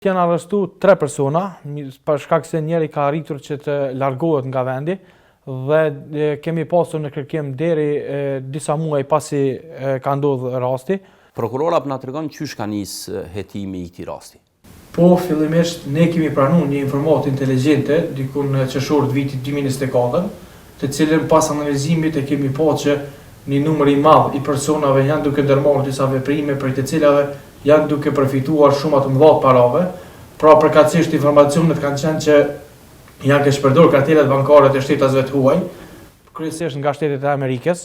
Janë arrestu 3 persona, për shkak se njëri ka arritur që të largohet nga vendi dhe kemi pasur në kërkim deri disa muaj pasi ka ndodhur rasti. Prokurora na tregon çysh ka nis hetimi i këtij rasti. Po, fillimisht ne kemi pranuar një informatë inteligjente diku në qershor të vitit 2024, të cilën pas analizimit e kemi pa që një numër i madh i personave janë duke ndërmarrë disa veprime për të cilave janë duke përfituar shumë të mëdha parave. Pra përkatësisht informacionet kanë qenë që janë ke shpërdor kartelat bankare të shtetasve të huaj, kryesisht nga shtetet e Amerikës,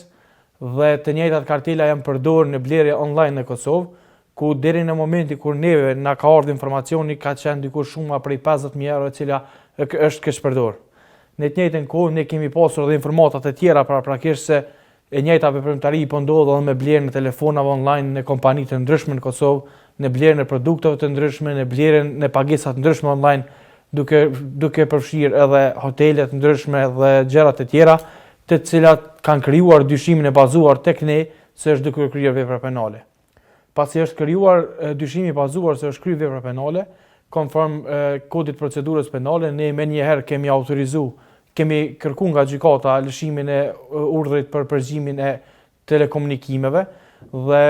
dhe të njëjtat kartela janë përdorur në blerje online në Kosovë, ku deri në momenti kur neve na ka ardhur informacioni ka qenë diku shumë prej 50.000 euro, e cila është ke shpërdor. Në të njëjtën kohë ne kemi pasur edhe informata të tjera praktikisht se e njëjta veprimtari po ndodh edhe me blerjen në telefonave online në kompani të ndryshme në Kosovë, në blerjen e produkteve të ndryshme, në blerjen në pagesa të ndryshme online, duke përfshirë edhe hotele të ndryshme dhe gjëra të tjera, të cilat kanë krijuar dyshimin e bazuar tek ne se është duke krijuar vepra penale. Pasi është krijuar dyshimi i bazuar se është kryer vepra penale, konform kodit procedurës penale, ne menjëherë kemi kërkuar nga gjykata lëshimin e urdhrit për përgjimin e telekomunikimeve dhe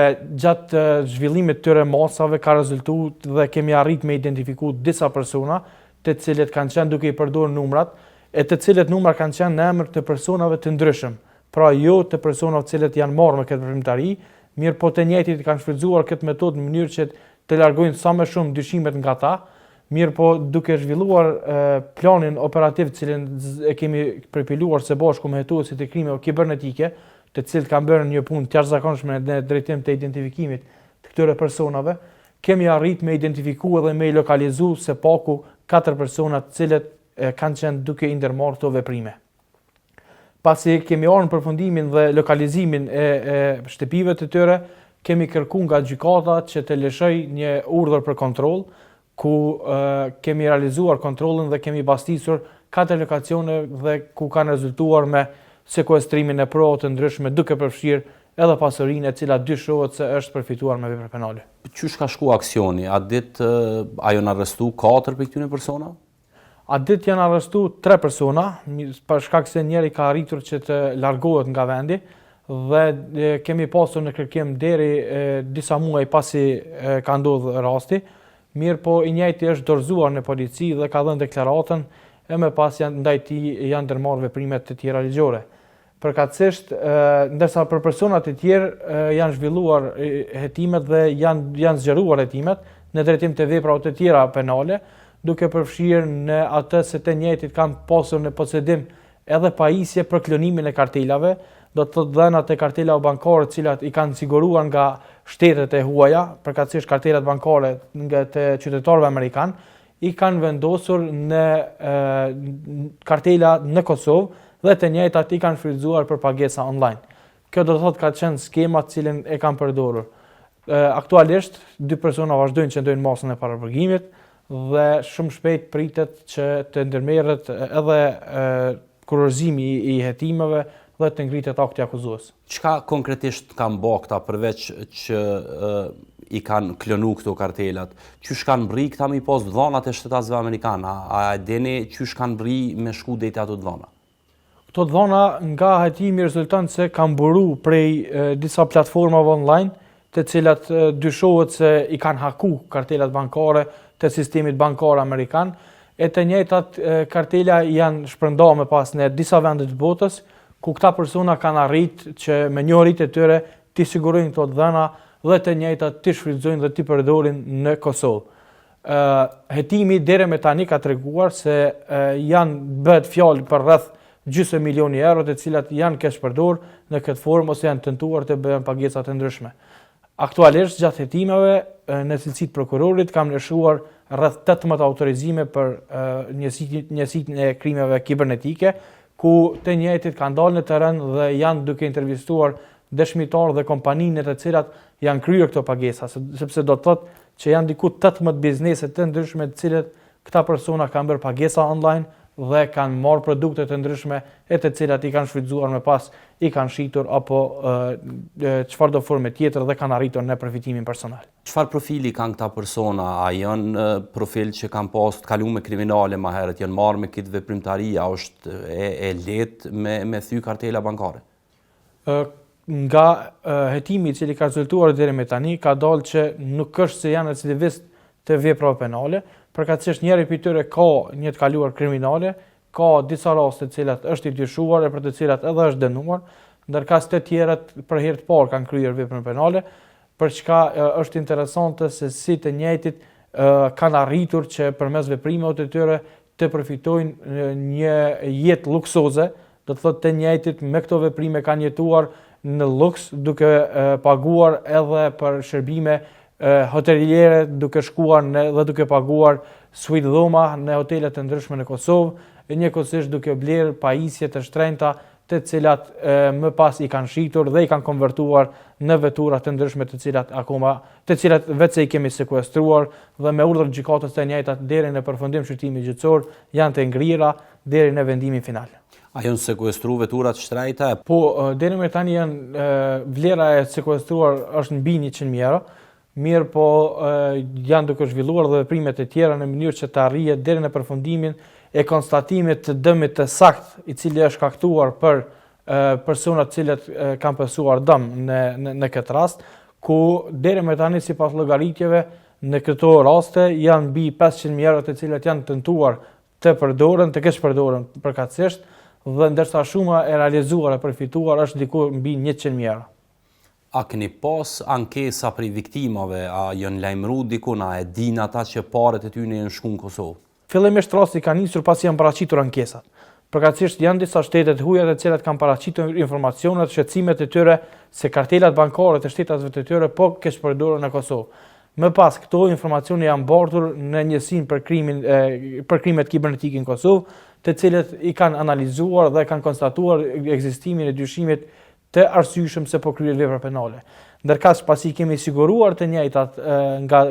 gjatë zhvillimit të tyre masave ka rezultuar dhe kemi arritur me identifikuar disa persona të cilët kanë qenë duke i përdorur numrat, e të cilët numra kanë qenë në emër të personave të ndryshëm, pra jo të personave të cilët janë marrë me këtë veprimtari, mirë po të njëjtit kanë shfrytzuar këtë metodë në mënyrë që të largojnë sa më shumë dyshimet nga ta, mirë po duke zhvilluar planin operativ cilin e kemi përpiluar së bashku me hetuesit e krimeve kibernetike, të cilët kanë bërë një punë të jashtëzakonshme në drejtim të identifikimit të këtyre personave, kemi arritur me identifikuar dhe me lokalizuar së paku 4 persona të cilët kanë qenë duke i ndërmarrë këto veprime. Pasi kemi ardhur në përfundimin dhe lokalizimin e shtëpive të tyre, kemi kërkuar nga gjykata që të lëshojë një urdhër për kontroll, ku kemi realizuar kontrollin dhe kemi bastisur 4 lokacione dhe ku kanë rezultuar me sekuestrimin e provave të ndryshme duke përfshirë edhe pasurinë e cila dyshohet se është përfituar me vepra penale. Çysh ka shkuar aksioni? A ditë janë arrestuar 4 prej këtyre persona? A ditë janë arrestuar 3 persona, për shkak se njëri ka arritur që të largohet nga vendi dhe kemi pasur në kërkim deri disa muaj pasi ka ndodhur rasti. Mirë po i njëjti është dorëzuar në polici dhe ka dhënë deklaratën e më pas ndaj tij janë ndërmarrë veprimet të tjera ligjore. Përkatësisht, ndërsa për personat e tjerë janë zhvilluar hetimet dhe janë zgjeruar hetimet në drejtim të veprave të tjera penale, duke përfshirë në atë se të njëjtit kanë pasur në posedim edhe pajisje për klonimin e kartelave, do të thotë dhënat e kartelave bankare të cilat i kanë siguruar nga shtetet e huaja, përkatësisht kartelat bankare nga të qytetarëve amerikanë, i kanë vendosur në kartela në Kosovë dhe të njëjtat i kanë frymëzuar për pagesa online. Kjo do të thotë ka qenë skema të cilën e kanë përdorur. Aktualisht 2 persona vazhdojnë që ndojnë masën e parapërgjimit dhe shumë shpejt pritet që të ndërmerret edhe kurorëzimi i hetimeve dhe të ngritet akti akuzues. Çka konkretisht kanë bërë këta përveç që i kanë klonu këto kartelat? Çysh kanë bërë këta me pas dhonat e shtetasve amerikanë? A dini çysh kanë bërë me shku deri ato dhona? Këto dhona nga hetimi rezulton se kanë buru prej disa platformave online, të cilat dyshohet se i kanë haku kartelat bankare të sistemit bankar amerikan, e të njëjtat kartela janë shpërndarë më pas në disa vende të botës, ku këta persona kanë arritë që me njohuritë e tyre t'i sigurojnë këto dhëna dhe të njëjtat t'i shfrytëzojnë dhe t'i përdorin në Kosovë. Hetimi deri me tani ka treguar se janë bëhet fjalë për rreth gjysmë milioni euro, të cilat janë kesh përdor në këtë formë ose janë tentuar të bëhen pagesa të ndryshme. Aktualisht gjatë hetimeve në cilësitë prokurorit kam lëshuar rreth 18 autorizime për njësinë e krimeve kibernetike, ku të njëjtit kanë dalë në terren dhe janë duke intervistuar dëshmitar dhe kompaninë të cilat janë kryer këto pagesa, sepse do të thotë që janë diku 18 biznese të ndryshme të cilët këta persona kanë bërë pagesa online dhe kanë marrë produkte të ndryshme e të cilat i kanë shfrytzuar më pas, i kanë shitur apo çfarëdo forme tjetër dhe kanë arritur në përfitimin personal. Çfarë profili kanë këta persona? A janë profil që kanë pas të kaluar me kriminale më herët, janë marrë me këtë veprimtari, a është e lehtë me thy kartela bankare? Nga hetimi i cili ka rezultuar deri me tani, ka dalë që nuk është se janë recidivist të veprave penale, përkatësisht njëri prej tyre ka një të kaluar kriminale, ka disa raste të cilat është i dyshuar e për të cilat edhe është dënuar, ndërkast të tjerët për herë të parë kanë kryer veprën penale, për çka është interesante se si të njëjtit kanë arritur që përmes veprimeve të tyre të përfitojnë një jetë luksoze, do të thotë të njëjtit me këto veprime kanë jetuar në luks, duke paguar edhe për shërbime hoteliere, duke shkuar dhe duke paguar suite dhoma në hotelet të ndryshme në Kosovë, njëkohësisht duke blerë pajisje të shtrenjta të cilat më pas i kanë shitur dhe i kanë konvertuar në vetura të ndryshme të cilat vetë se i kemi sekuestruar dhe me urdhër gjykatës të njëjta deri në përfundim shqyrtimi gjyqësor janë të ngrira deri në vendimin final. A janë sekuestruar vetura të shtrenjta? Po, deri më tani janë vlera e sekuestruar është mbi 100.000 euro. Mirë po janë duke zhvilluar dhe veprimet e tjera në mënyrë që të arrihet deri në përfundimin e konstatimit të dëmit të saktë i cili është shkaktuar për personat të cilët kanë pësuar dëm në këtë rast, ku deri më tani sipas llogaritjeve në këto raste janë mbi 500.000 euro të cilat janë tentuar të përdoren, të keq përdoren përkatësisht, dhe ndërsa shuma e realizuar e përfituar është diku mbi 100.000 euro. A keni pas ankesa prej viktimave, a janë lajmëruar dikun, a e din ata që paret e tyre janë shku në Kosovë? Fillimisht rasti ka nisur pasi janë paraqitur ankesat. Përkatësisht janë disa shtete të huaja të cilat kanë paraqitur informacionet, shqetësimet e tyre se kartelat bankare të shtetave të tyre po keq përdoren në Kosovë. Më pas këto informacione janë mbartur në njësinë për krimet kibernetike në Kosovë, të cilët i kanë analizuar dhe kanë konstatuar ekzistimin e dyshimit të arsyeshëm se po kryhet vepra penale. Ndërkast pasi kemi siguruar të njëjtat nga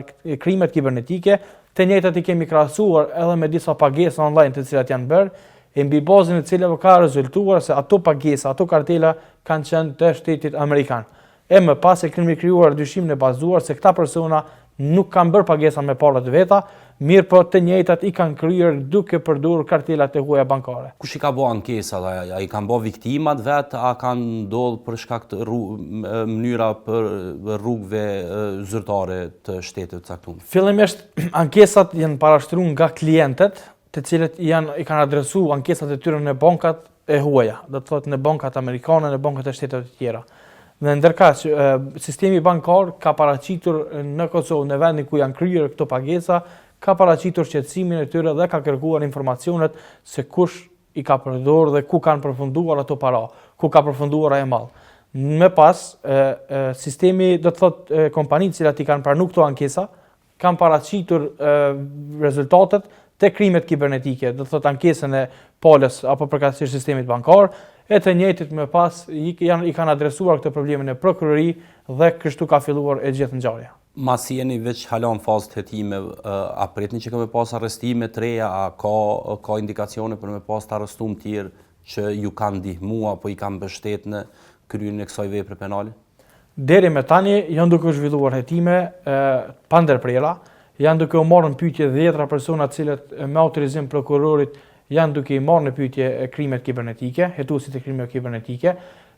krimet kibernetike, të njëjtat i kemi krahasuar edhe me disa pagesa online të cilat janë bërë, e mbi bazën e cilave ka rezultuar se ato pagesa, ato kartela kanë qenë të shtetit amerikan. E më pas e kemi krijuar dyshimin e bazuar se këta persona nuk kanë bërë pagesa me para të veta, mirë po të njëjtat i kanë kryer duke përdorur kartelat e huaja bankare. Kush i ka bërë ankesat? A i kanë bërë viktimat vetë, a kanë ndodhur për shkak të mënyra për rrugëve zyrtare të shtetit të caktuar? Fillimisht ankesat janë parashtruar nga klientët, të cilët i kanë adresuar ankesat e tyre në bankat e huaja, do të thotë në bankat amerikane, në bankat e shteteve të tjera. Dhe ndërkaq sistemi bankar ka paraqitur në Kosovë, në vendin ku janë kryer këto pagesa, ka paraqitur shqetësimin e tyre dhe ka kërkuar informacionet se kush i ka përdorur dhe ku kanë përfunduar ato para, ku ka përfunduar ai mall. Më pas, sistemi, do të thotë kompanitë të cilat i kanë pranuar këto ankesa, kanë paraqitur rezultatet të krimet kibernetike, do të thotë ankesën e palës apo përkatësisht sistemit bankar, e të njëjtit më pas i kanë adresuar këtë problemin në prokurori dhe kështu ka filluar e gjithë ngjarja. Masi jeni veç hala në fazë të hetimeve, a pritni që kemi pas arrestime të reja, a ka indikacione për me pas të arrestum tjerë që ju kanë ndihmuar apo i kanë mbështetur në kryerin e kësaj vepre penale? Deri me tani janë duke zhvilluar hetime pa ndërprerje, janë duke u marrë në pyetje 10 persona të cilët me autorizim prokurorit janë duke i marrë në pyetje krimet kibernetike, hetuesit e krimeve kibernetike,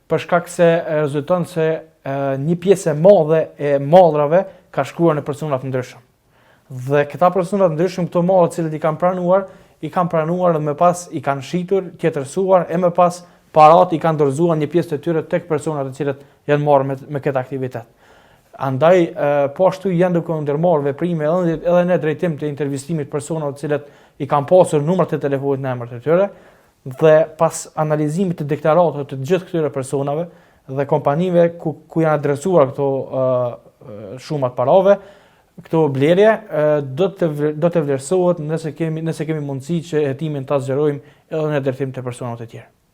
për shkak se rezulton se një pjesë e madhe e mallrave ka shkruar në persona të ndryshëm. Dhe këta persona të ndryshëm, këto mallra të cilët i kanë pranuar dhe më pas i kanë shitur, tjetërsuar e më pas parat i kanë dorëzuar një pjesë të tyre tek personat të cilët janë marrë me këtë aktivitet. Andaj, po ashtu janë duke ndërmarrë veprime edhe në drejtim të intervistimit personave të cilët i kanë pasur numrat e telefonit në emër të tyre, dhe pas analizimit të deklaratave të gjithë këtyre personave dhe kompanive ku janë adresuar këto shumat parave, këto blerje do të vlerësohet nëse kemi mundësi që hetimin ta zgjerojmë edhe në drejtim të personave të tjerë.